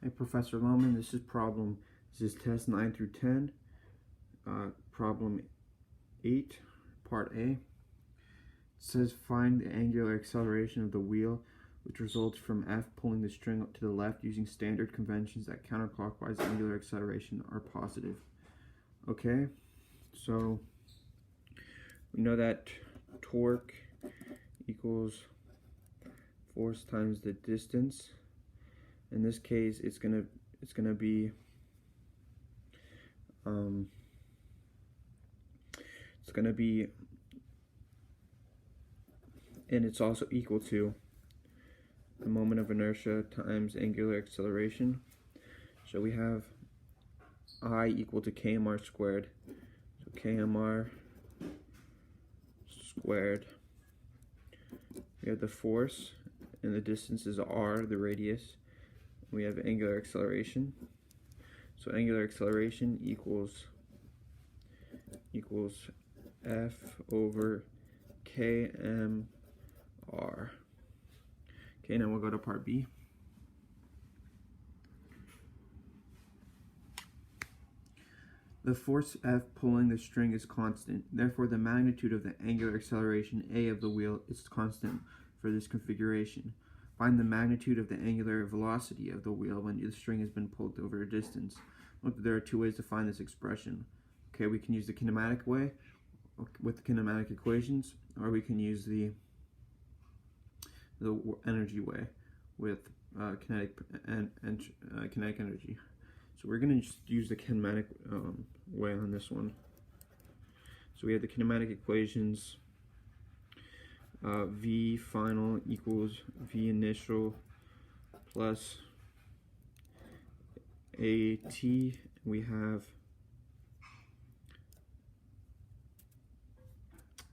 Hey, Professor Lohman, this is test 9 through 10, problem 8, part A. It says find the angular acceleration of the wheel, which results from F pulling the string to the left using standard conventions that counterclockwise angular acceleration are positive. Okay, so we know that torque equals force times the distance. In this case, it's gonna be and it's also equal to the moment of inertia times angular acceleration. So we have I equal to kmr squared. So kmr squared. We have the force, and the distance is r, the radius. We have angular acceleration. So angular acceleration equals F over kmr. Okay, now we'll go to part B. The force F pulling the string is constant. Therefore, the magnitude of the angular acceleration A of the wheel is constant for this configuration. Find the magnitude of the angular velocity of the wheel when the string has been pulled over a distance. Look, there are two ways to find this expression. Okay, we can use the kinematic way with the kinematic equations, or we can use the energy way with kinetic energy. So we're going to just use the kinematic way on this one. So we have the kinematic equations. V final equals V initial plus AT. We have,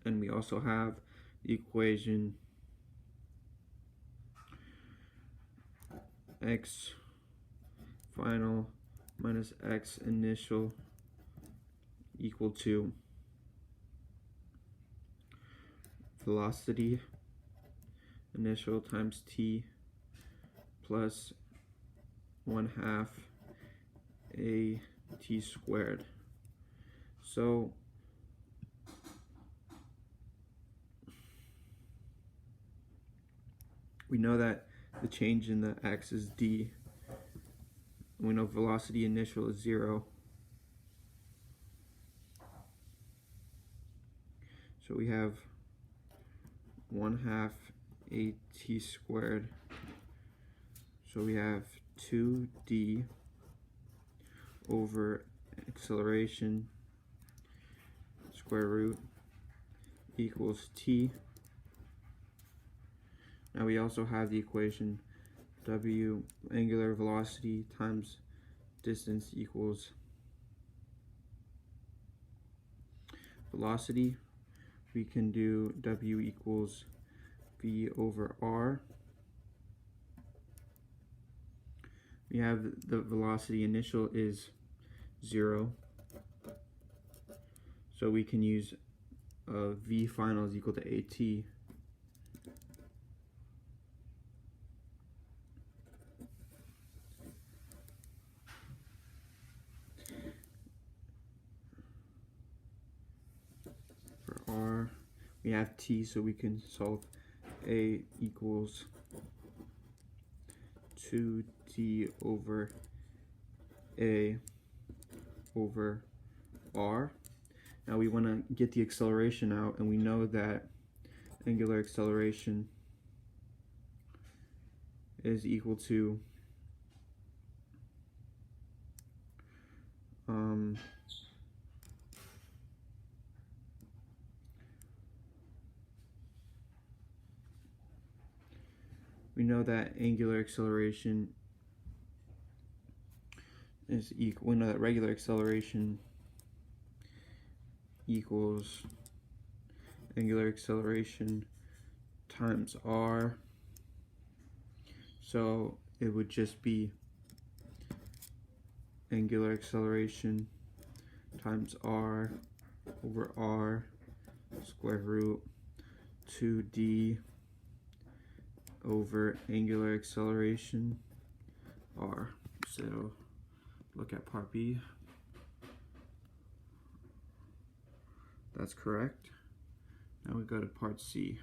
and we also have the equation X final minus X initial equal to velocity initial times t plus 1/2 a t squared. So we know that the change in the x is d. We know velocity initial is 0. So we have 1/2 at squared. So we have 2d over acceleration square root equals t. Now we also have the equation W angular velocity times distance equals velocity. We can do W equals V over R. We have the velocity initial is 0. So we can use V final is equal to AT. For R, we have T, so we can solve A equals 2T over A over R. Now we want to get the acceleration out, and we know that angular acceleration is equal to we know that angular acceleration is equal. We know that regular acceleration equals angular acceleration times r. So it would just be angular acceleration times r over r square root 2d over angular acceleration r. So look at part B. That's correct. Now we go to part C.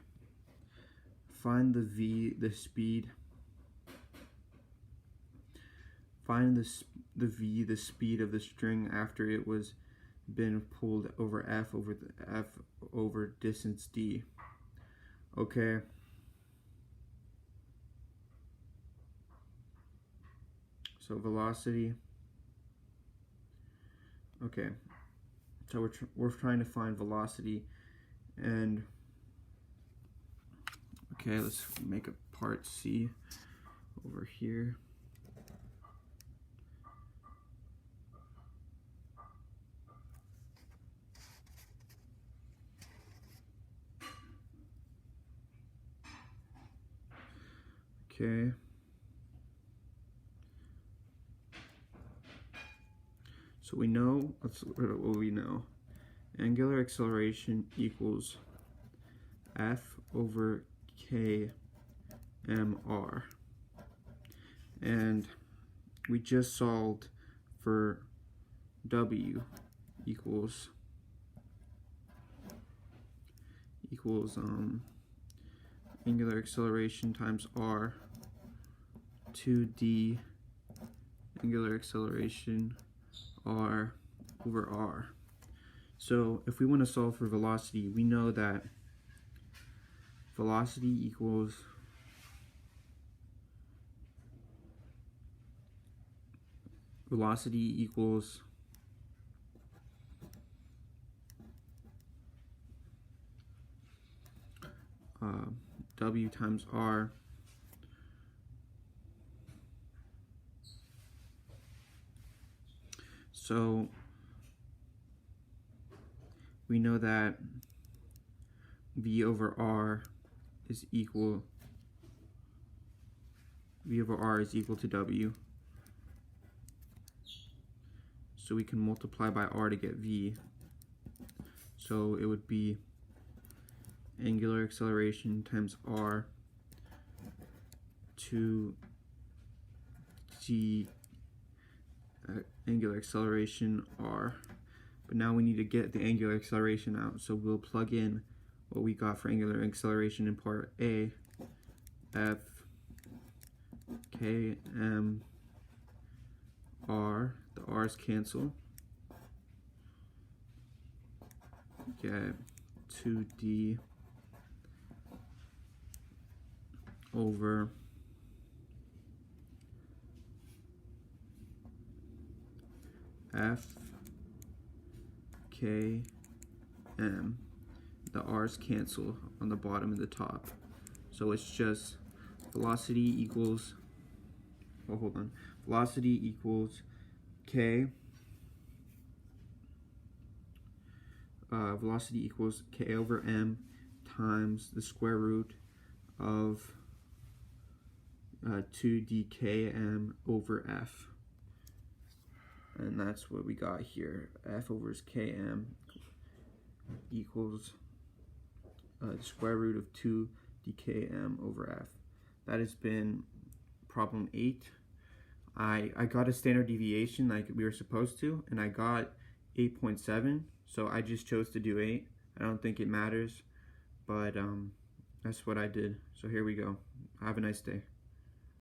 Find the V, the speed. Find the V, the speed of the string after it was been pulled over F over distance D. Okay. So velocity. Okay. So we're trying to find velocity, and okay, let's make a part C over here. Okay. So we know, let's look at what we know. Angular acceleration equals F over K mr. And we just solved for W equals angular acceleration times R 2D angular acceleration R over R. So if we want to solve for velocity, we know that velocity equals W times R so we know that V over R is equal to W, so we can multiply by R to get V. So it would be angular acceleration times R to G angular acceleration R. But now we need to get the angular acceleration out, so we'll plug in what we got for angular acceleration in part A. F K M R, the R's cancel. Get 2D over F K M. The R's cancel on the bottom and the top. So it's just velocity equals, oh hold on, velocity equals K, velocity equals K over M times the square root of 2dkm over F. And that's what we got here. F over km equals the square root of 2 dkm over F. That has been problem 8. I got a standard deviation like we were supposed to, and I got 8.7, so I just chose to do 8. I don't think it matters, but that's what I did. So here we go. Have a nice day.